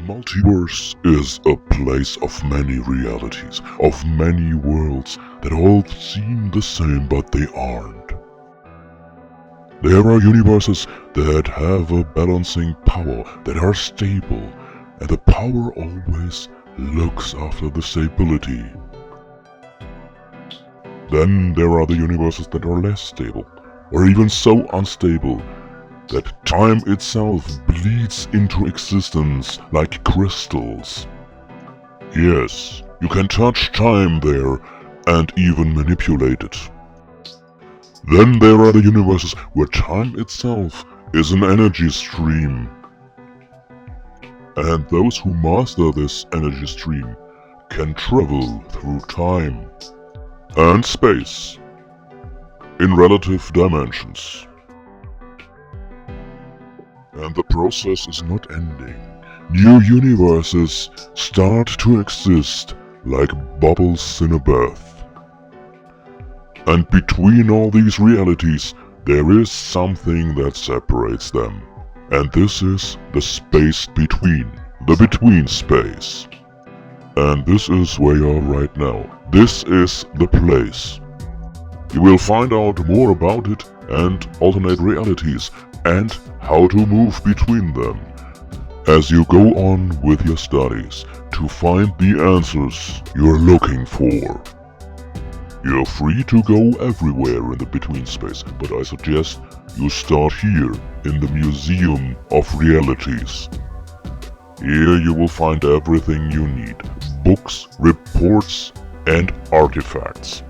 multiverse is a place of many realities, of many worlds that all seem the same but they aren't. There are universes that have a balancing power, that are stable, and the power always looks after the stability. Then there are the universes that are less stable, or even so unstable that time itself bleeds into existence like crystals. Yes, you can touch time there and even manipulate it. Then there are the universes where time itself is an energy stream. And those who master this energy stream can travel through time and space in relative dimensions. And the process is not ending. New universes start to exist like bubbles in a bath. And between all these realities, there is something that separates them. And this is the space between, the between space. And this is where you are right now. This is the place. You will find out more about it and alternate realities and how to move between them as you go on with your studies to find the answers you're looking for. You're free to go everywhere in the between space, but I suggest you start here in the Museum of Realities. Here you will find everything you need: books, reports, and artifacts.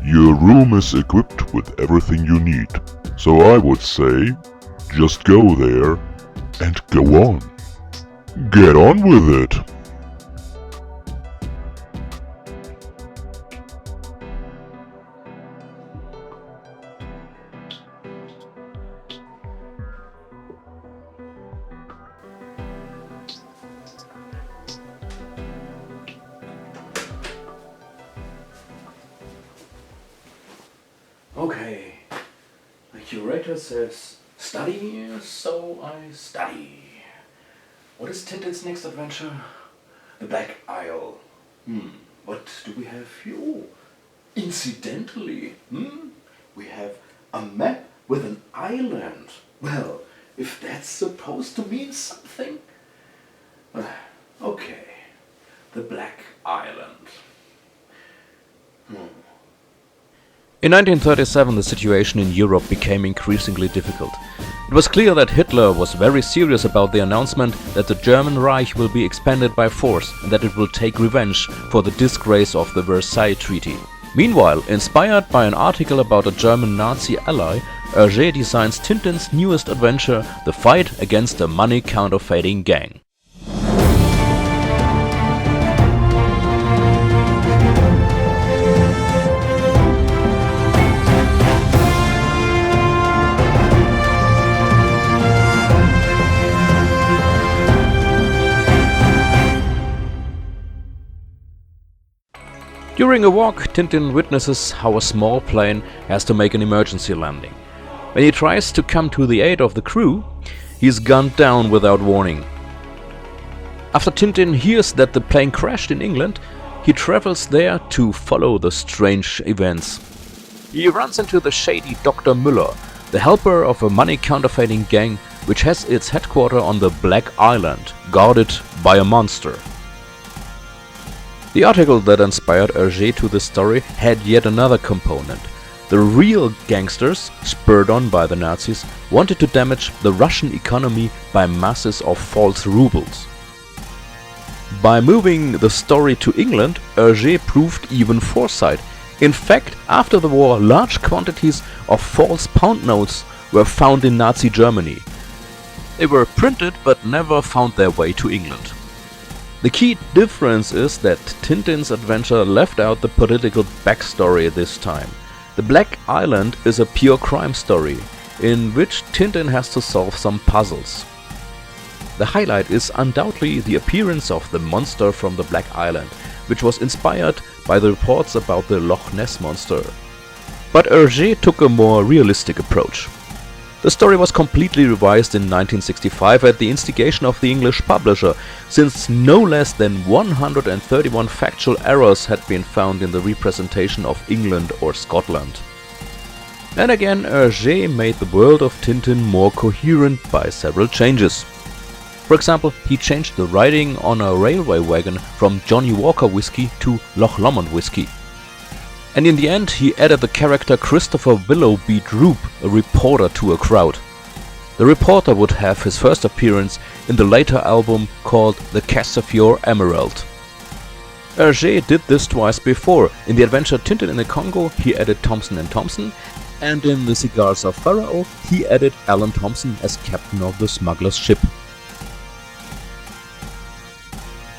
Your room is equipped with everything you need, so I would say, just go there and go on. Get on with it! Okay, the curator says study, so I study. What is Tintin's next adventure? The Black Isle. What do we have here? Oh, incidentally, we have a map with an island. Well, if that's supposed to mean something. Okay, the Black Island. In 1937 the situation in Europe became increasingly difficult. It was clear that Hitler was very serious about the announcement that the German Reich will be expanded by force and that it will take revenge for the disgrace of the Versailles Treaty. Meanwhile, inspired by an article about a German Nazi ally, Hergé designs Tintin's newest adventure, the fight against a money counterfeiting gang. During a walk, Tintin witnesses how a small plane has to make an emergency landing. When he tries to come to the aid of the crew, he is gunned down without warning. After Tintin hears that the plane crashed in England, he travels there to follow the strange events. He runs into the shady Dr. Müller, the helper of a money counterfeiting gang which has its headquarters on the Black Island, guarded by a monster. The article that inspired Hergé to this story had yet another component. The real gangsters, spurred on by the Nazis, wanted to damage the Russian economy by masses of false rubles. By moving the story to England, Hergé proved even foresight. In fact, after the war, large quantities of false pound notes were found in Nazi Germany. They were printed but never found their way to England. The key difference is that Tintin's adventure left out the political backstory this time. The Black Island is a pure crime story, in which Tintin has to solve some puzzles. The highlight is undoubtedly the appearance of the monster from the Black Island, which was inspired by the reports about the Loch Ness monster. But Hergé took a more realistic approach. The story was completely revised in 1965 at the instigation of the English publisher, since no less than 131 factual errors had been found in the representation of England or Scotland. And again, Hergé made the world of Tintin more coherent by several changes. For example, he changed the writing on a railway wagon from Johnny Walker whiskey to Loch Lomond whiskey. And in the end, he added the character Christopher Willowbeat Roop, a reporter, to a crowd. The reporter would have his first appearance in the later album called The Cassifure Emerald. Hergé did this twice before. In the adventure Tintin in the Congo, he added Thomson and Thompson, and in The Cigars of Pharaoh, he added Alan Thompson as captain of the smuggler's ship.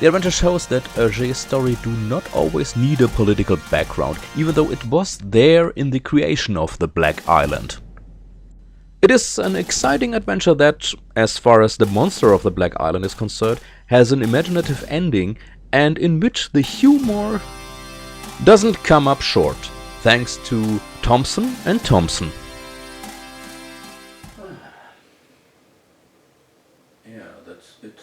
The adventure shows that Hergé's story do not always need a political background, even though it was there in the creation of the Black Island. It is an exciting adventure that, as far as the monster of the Black Island is concerned, has an imaginative ending and in which the humor doesn't come up short, thanks to Thomson and Thompson. Yeah, that's it.